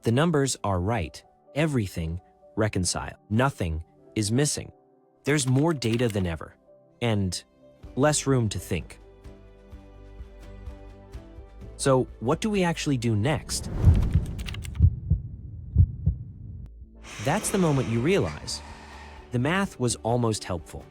The numbers are right. Everything reconciled. Nothing is missing. There's more data than ever, and less room to think. So, what do we actually do next? That's the moment you realize the math was almost helpful.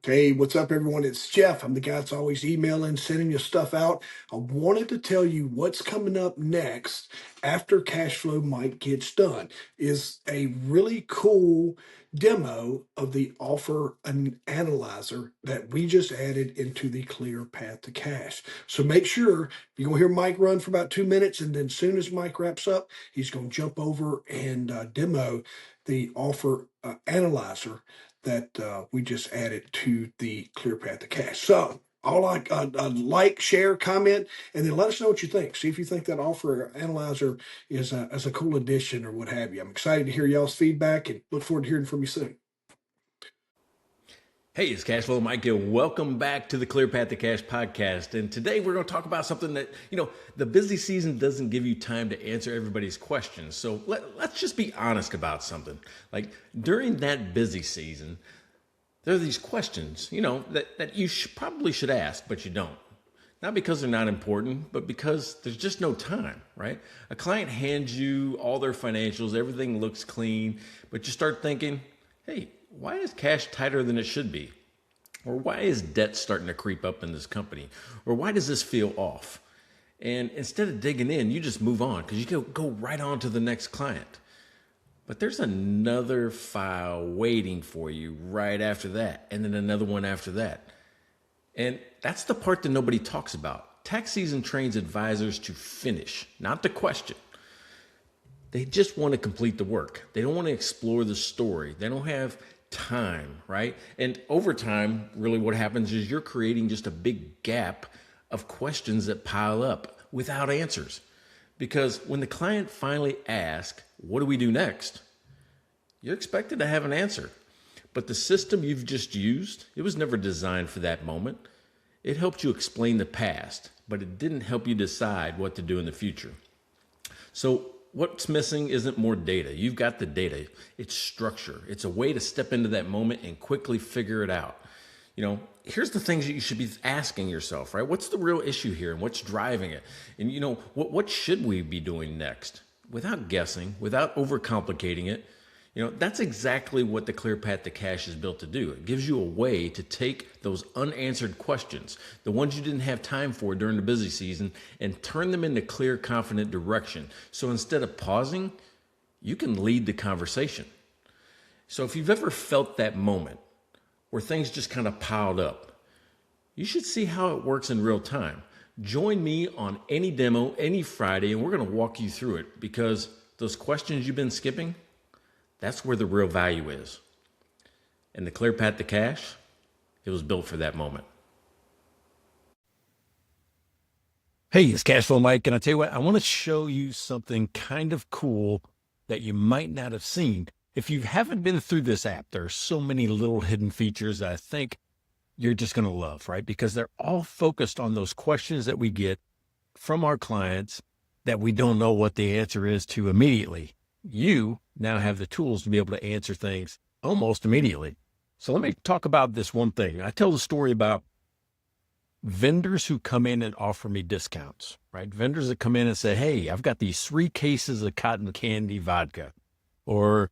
Hey, what's up, everyone? It's Jeff. I'm the guy that's always emailing, sending you stuff out. I wanted to tell you what's coming up next after Cashflow Mike gets done is a really cool demo of the offer analyzer that we just added into the Clear Path to Cash. So make sure you're going to hear Mike run for about 2 minutes, and then as soon as Mike wraps up, he's going to jump over and demo the offer analyzer that we just added to the Clear Path to Cash. So all like, share, comment, and then let us know what you think. See if you think that offer analyzer is a cool addition or what have you. I'm excited to hear y'all's feedback and look forward to hearing from you soon. Hey, it's Cashflow Mike here. Welcome back to the Clear Path to Cash podcast. And today we're going to talk about something that, the busy season doesn't give you time to answer everybody's questions. So let's just be honest about something. Like during that busy season, there are these questions, that you probably should ask, but you don't. Not because they're not important, but because there's just no time, right? A client hands you all their financials, everything looks clean, but you start thinking, hey, why is cash tighter than it should be? Or why is debt starting to creep up in this company? Or why does this feel off? And instead of digging in, you just move on because you go right on to the next client. But there's another file waiting for you right after that, and then another one after that. And that's the part that nobody talks about. Tax season trains advisors to finish, not to question. They just want to complete the work. They don't want to explore the story. They don't have time, right? And over time, really what happens is you're creating just a big gap of questions that pile up without answers. Because when the client finally asks, what do we do next? You're expected to have an answer. But the system you've just used, it was never designed for that moment. It helped you explain the past, but it didn't help you decide what to do in the future. So what's missing isn't more data. You've got the data. It's structure. It's a way to step into that moment and quickly figure it out. Here's the things that you should be asking yourself, right? What's the real issue here and what's driving it? And what should we be doing next? Without guessing, without overcomplicating it. That's exactly what the Clear Path to Cash is built to do. It gives you a way to take those unanswered questions, the ones you didn't have time for during the busy season, and turn them into clear, confident direction. So instead of pausing, you can lead the conversation. So if you've ever felt that moment where things just kind of piled up, you should see how it works in real time. Join me on any demo, any Friday, and we're going to walk you through it because those questions you've been skipping, that's where the real value is. And the Clear Path to Cash, it was built for that moment. Hey, it's Cashflow Mike, and I tell you what, I want to show you something kind of cool that you might not have seen. If you haven't been through this app, there are so many little hidden features that I think you're just going to love, right? Because they're all focused on those questions that we get from our clients that we don't know what the answer is to immediately. You now have the tools to be able to answer things almost immediately. So let me talk about this one thing. I tell the story about vendors who come in and offer me discounts, right? Vendors that come in and say, hey, I've got these 3 cases of cotton candy vodka, or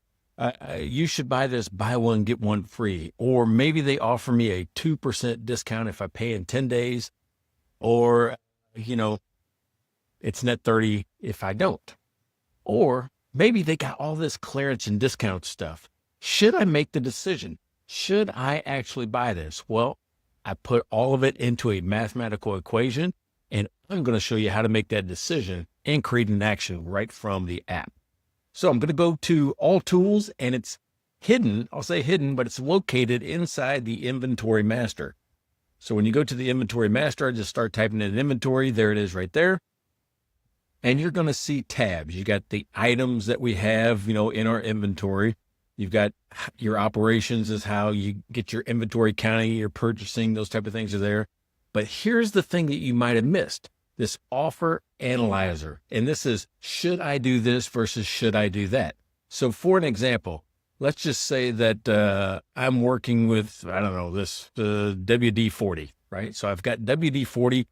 you should buy this, buy one, get one free. Or maybe they offer me a 2% discount if I pay in 10 days, or, it's net 30 if I don't. Or maybe they got all this clearance and discount stuff. Should I make the decision? Should I actually buy this? Well, I put all of it into a mathematical equation, and I'm going to show you how to make that decision and create an action right from the app. So I'm going to go to all tools, and it's hidden. I'll say hidden, but it's located inside the inventory master. So when you go to the inventory master, I just start typing in inventory. There it is right there. And you're going to see tabs. You got the items that we have, in our inventory. You've got your operations is how you get your inventory counting, your purchasing, those type of things are there. But here's the thing that you might have missed, this offer analyzer. And this is, should I do this versus should I do that? So for an example, let's just say that I'm working with, I don't know, this WD-40, right? So I've got WD-40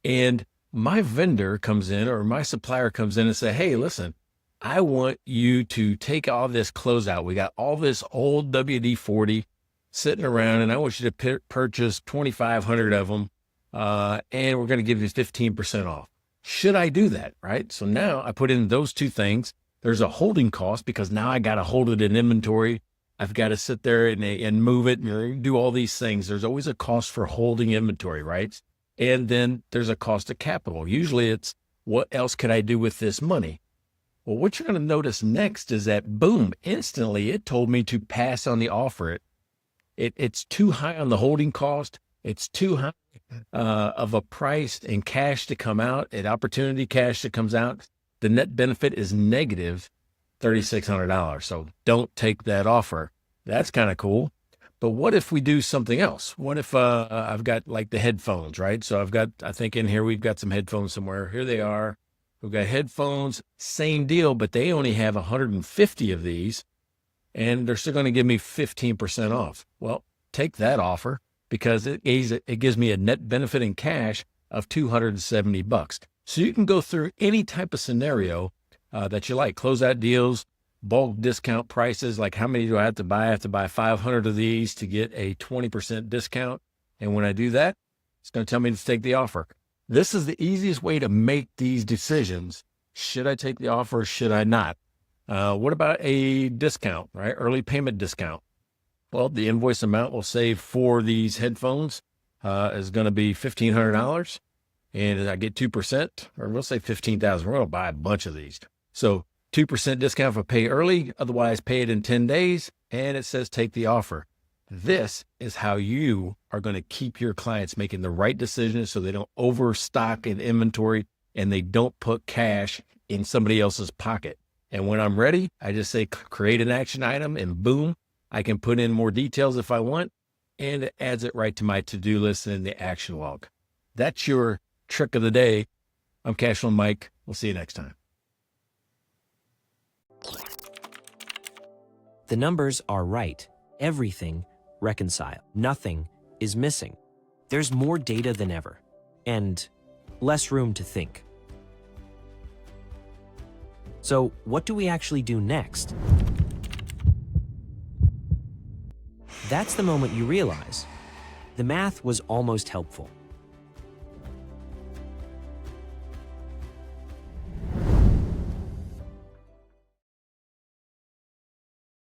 and my vendor comes in or my supplier comes in and say, hey, listen, I want you to take all this closeout. We got all this old WD-40 sitting around and I want you to purchase 2,500 of them. And we're going to give you 15% off. Should I do that? Right? So now I put in those two things. There's a holding cost because now I got to hold it in inventory. I've got to sit there and move it and do all these things. There's always a cost for holding inventory, right? And then there's a cost of capital. Usually it's, what else could I do with this money? Well, what you're going to notice next is that, boom, instantly it told me to pass on the offer. It's too high on the holding cost. It's too high of a price and cash to come out, an opportunity cash that comes out. The net benefit is negative $3,600. So don't take that offer. That's kind of cool. But what if we do something else? What if I've got like the headphones, right? So I think in here we've got some headphones somewhere. Here they are. We've got headphones, same deal, but they only have 150 of these and they're still going to give me 15% off. Well, take that offer because it gives me a net benefit in cash of $270. So you can go through any type of scenario that you like. Closeout deals, bulk discount prices, like how many do I have to buy? I have to buy 500 of these to get a 20% discount. And when I do that, it's going to tell me to take the offer. This is the easiest way to make these decisions. Should I take the offer or should I not? What about a discount, right? Early payment discount. Well, the invoice amount we'll save for these headphones is going to be $1,500. And I get 2%, or we'll say 15,000. We're going to buy a bunch of these. So 2% discount if I pay early, otherwise pay it in 10 days. And it says take the offer. This is how you are going to keep your clients making the right decisions so they don't overstock in inventory and they don't put cash in somebody else's pocket. And when I'm ready, I just say create an action item and boom, I can put in more details if I want, and it adds it right to my to-do list and the action log. That's your trick of the day. I'm Cashflow Mike. We'll see you next time. The numbers are right. Everything reconcile. Nothing is missing. There's more data than ever and less room to think. So what do we actually do next? That's the moment you realize the math was almost helpful.